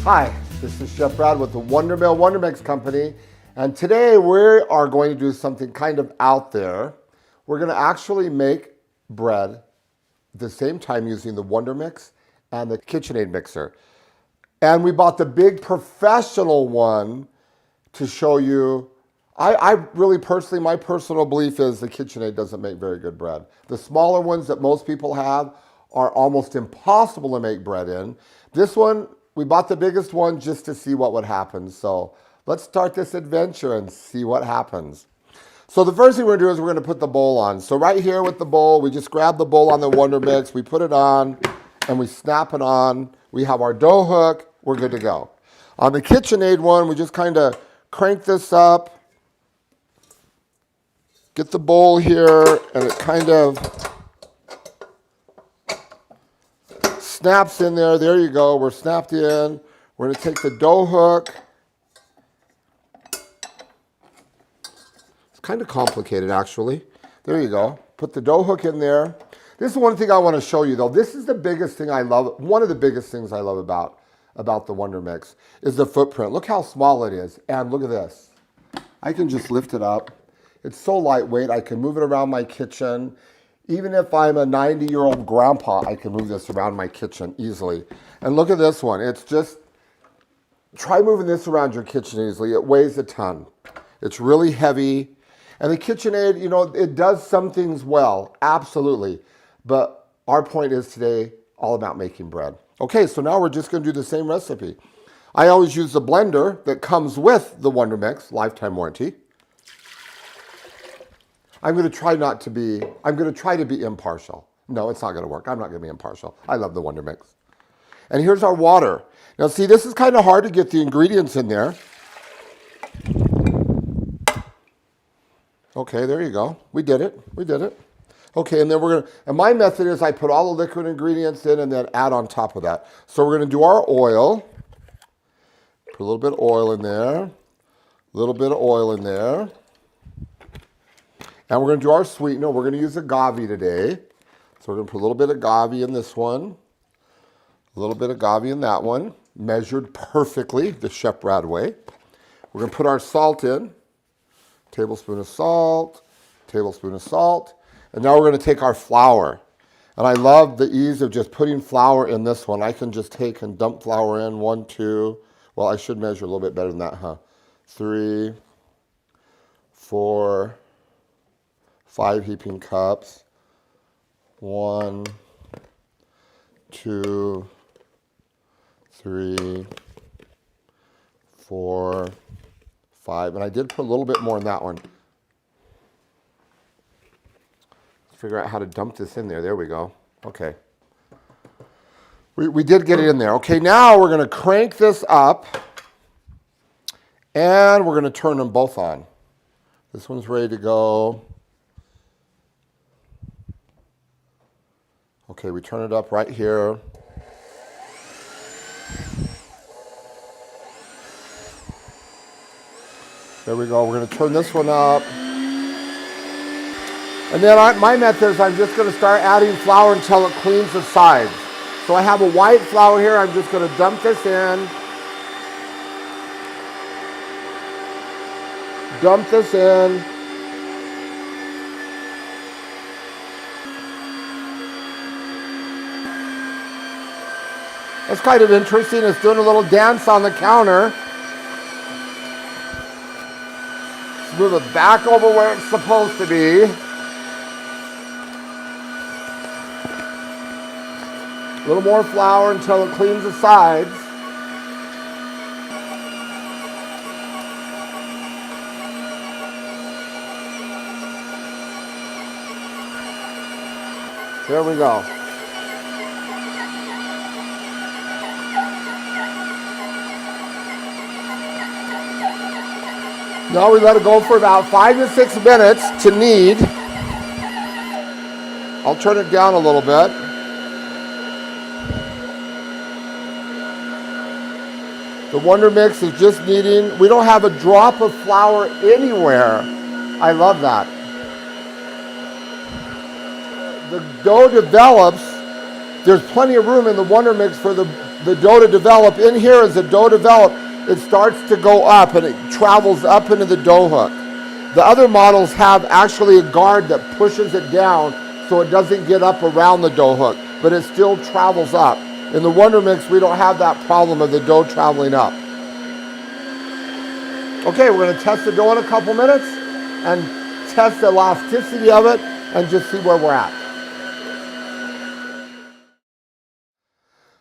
Hi, this is Chef Brad with the WonderMill WonderMix company, and today we are going to do something kind of out there. We're going to actually make bread at the same time using the WonderMix and the KitchenAid mixer. And we bought the big professional one to show you. I really personally, my personal belief is the KitchenAid doesn't make very good bread. The smaller ones that most people have are almost impossible to make bread in. This one, we bought the biggest one just to see what would happen. So let's start this adventure and see what happens. So the first thing we're gonna do is we're gonna put the bowl on. So right here with the bowl, we just grab the bowl on the WonderMix, we put it on, and we snap it on. We have our dough hook, we're good to go. On the KitchenAid one, we just kind of crank this up, get the bowl here, and it kind of snaps in there. There you go. We're snapped in. We're going to take the dough hook. It's kind of complicated, actually. There you go. Put the dough hook in there. This is one thing I want to show you, though. This is the biggest thing I love. One of the biggest things I love about the WonderMix is the footprint. Look how small it is. And look at this. I can just lift it up. It's so lightweight. I can move it around my kitchen. Even if I'm a 90-year-old grandpa, I can move this around my kitchen easily. And look at this one. It's just, try moving this around your kitchen easily. It weighs a ton. It's really heavy. And the KitchenAid, you know, it does some things well, absolutely. But our point is today all about making bread. Okay, so now we're just going to do the same recipe. I always use the blender that comes with the WonderMix, lifetime warranty. I'm going to try to be impartial. No, it's not going to work. I'm not going to be impartial. I love the WonderMix. And here's our water. Now see, this is kind of hard to get the ingredients in there. Okay, there you go. We did it. We did it. Okay, and then and my method is I put all the liquid ingredients in and then add on top of that. So we're going to do our oil. Put a little bit of oil in there. A little bit of oil in there. And we're going to do our sweetener. We're going to use agave today. So we're going to put a little bit of agave in this one. A little bit of agave in that one. Measured perfectly, the Chef Brad way. We're going to put our salt in. Tablespoon of salt. Tablespoon of salt. And now we're going to take our flour. And I love the ease of just putting flour in this one. I can just take and dump flour in. 1, 2. Well, I should measure a little bit better than that, huh? 3, 4, 5 heaping cups. 1, 2, 3, 4, 5. And I did put a little bit more in that one. Let's figure out how to dump this in there. There we go. Okay. We did get it in there. Okay, now we're going to crank this up. And we're going to turn them both on. This one's ready to go. Okay, we turn it up right here. There we go. We're going to turn this one up. And then my method is I'm just going to start adding flour until it cleans the sides. So I have a white flour here. I'm just going to dump this in. Dump this in. It's kind of interesting. It's doing a little dance on the counter. Let's move it back over where it's supposed to be. A little more flour until it cleans the sides. There we go. Now we let it go for about 5 to 6 minutes to knead. I'll turn it down a little bit. The WonderMix is just kneading. We don't have a drop of flour anywhere. I love that. The dough develops. There's plenty of room in the WonderMix for the the dough to develop. In here, as the dough develops, it starts to go up and it travels up into the dough hook. The other models have actually a guard that pushes it down so it doesn't get up around the dough hook, but it still travels up. In the WonderMix, we don't have that problem of the dough traveling up. Okay, we're going to test the dough in a couple minutes and test the elasticity of it and just see where we're at.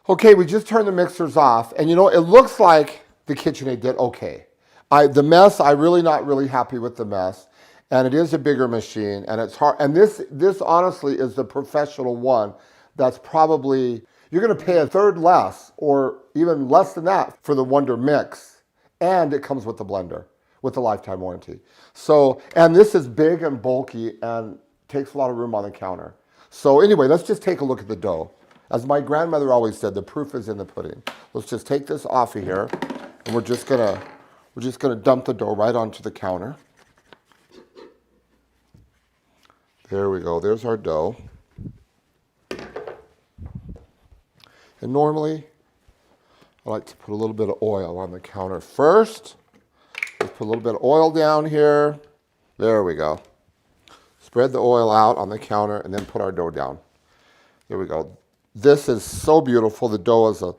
Okay, we just turned the mixers off, and you know, it looks like the KitchenAid did okay. The mess, I'm not really happy with the mess, and it is a bigger machine, and it's hard. And this honestly is the professional one that's probably, you're going to pay a third less or even less than that for the WonderMix, and it comes with the blender with the lifetime warranty. So, and this is big and bulky and takes a lot of room on the counter. So anyway, let's just take a look at the dough. As my grandmother always said, the proof is in the pudding. Let's just take this off of here, and we're just gonna dump the dough right onto the counter. There we go, there's our dough. And normally, I like to put a little bit of oil on the counter first. Let's put a little bit of oil down here. There we go. Spread the oil out on the counter and then put our dough down. There we go. This is so beautiful. The dough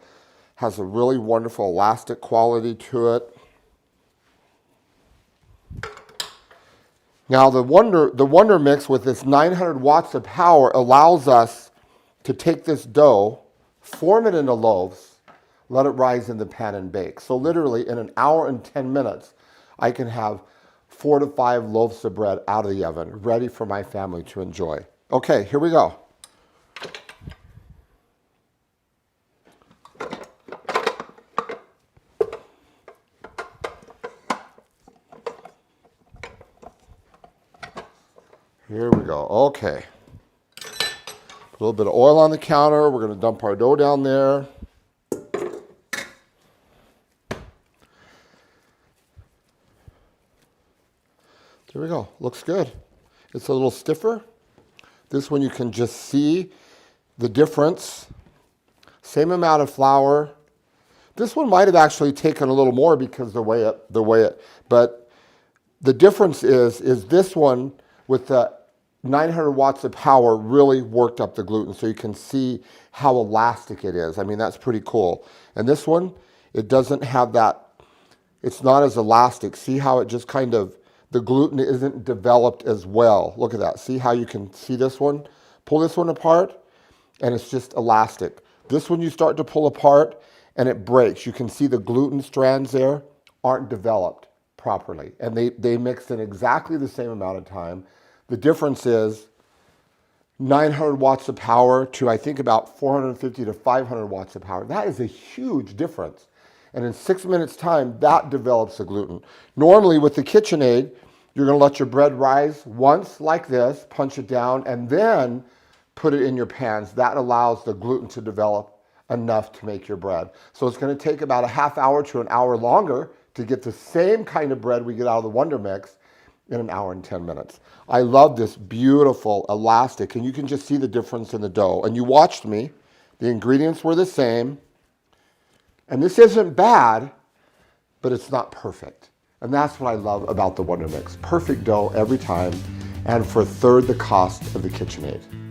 has a really wonderful elastic quality to it. Now the WonderMix with its 900 watts of power allows us to take this dough, form it into loaves, let it rise in the pan and bake. So literally in an hour and 10 minutes, I can have 4 to 5 loaves of bread out of the oven, ready for my family to enjoy. Okay, here we go. Here we go. Okay. Put a little bit of oil on the counter. We're going to dump our dough down there. There we go. Looks good. It's a little stiffer. This one you can just see the difference. Same amount of flour. This one might have actually taken a little more because but the difference is this one with the 900 watts of power really worked up the gluten, so you can see how elastic it is. I mean, that's pretty cool. And this one, it doesn't have that, it's not as elastic. See how it just kind of, the gluten isn't developed as well. Look at that. See how you can see this one? Pull this one apart, and it's just elastic. This one you start to pull apart, and it breaks. You can see the gluten strands there aren't developed properly, and they mix in exactly the same amount of time. The difference is 900 watts of power to, I think, about 450 to 500 watts of power. That is a huge difference. And in 6 minutes time, that develops the gluten. Normally with the KitchenAid, you're gonna let your bread rise once like this, punch it down, and then put it in your pans. That allows the gluten to develop enough to make your bread. So it's gonna take about a half hour to an hour longer to get the same kind of bread we get out of the WonderMix in an hour and 10 minutes. I love this beautiful elastic, and you can just see the difference in the dough. And you watched me. The ingredients were the same. And this isn't bad, but it's not perfect. And that's what I love about the WonderMix. Perfect dough every time, and for a third the cost of the KitchenAid.